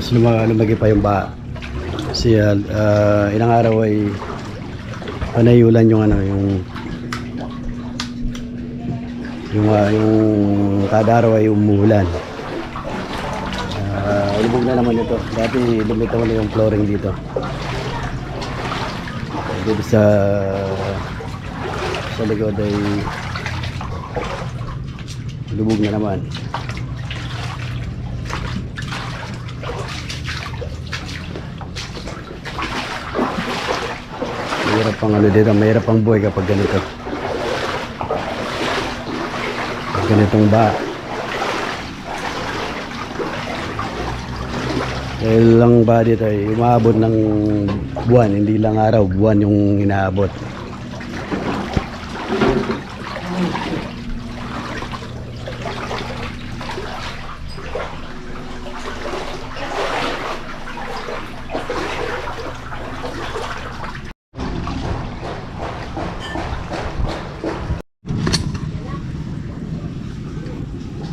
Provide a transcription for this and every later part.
Tapos lumagi pa yung baha. Kasi ilang araw ay panayulan yung ano, yung kada araw ay umuulan. Lubog na naman ito. Dati lumitaw na yung flooring dito. Dito sa likod ay lubog na naman. Mahirap pang ano dito, mahirap pang buhay kapag ganito. Ganitong ba. Dahil lang ba dito ay umaabot ng buwan, hindi lang araw, buwan yung inaabot.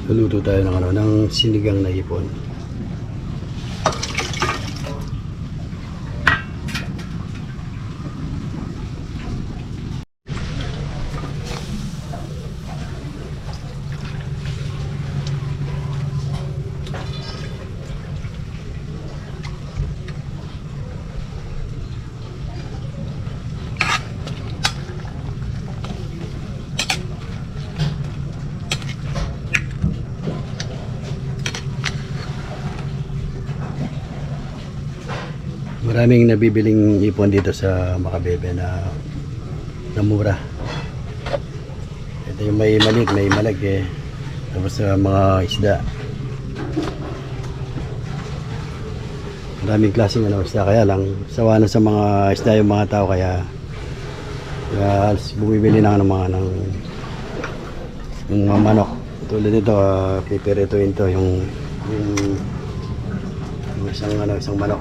Luto tayo ng ano, ng sinigang na hipon. Maraming nabibiling ipon dito sa Makabebe na mura. Ito yung may maliit, may malaki. Tapos sa mga isda. Maraming klaseng ano, isda, kaya lang sawa na sa mga isda yung mga tao, kaya bumibili na ng mga manok. Tulad nito, pipirituin to yung isang manok.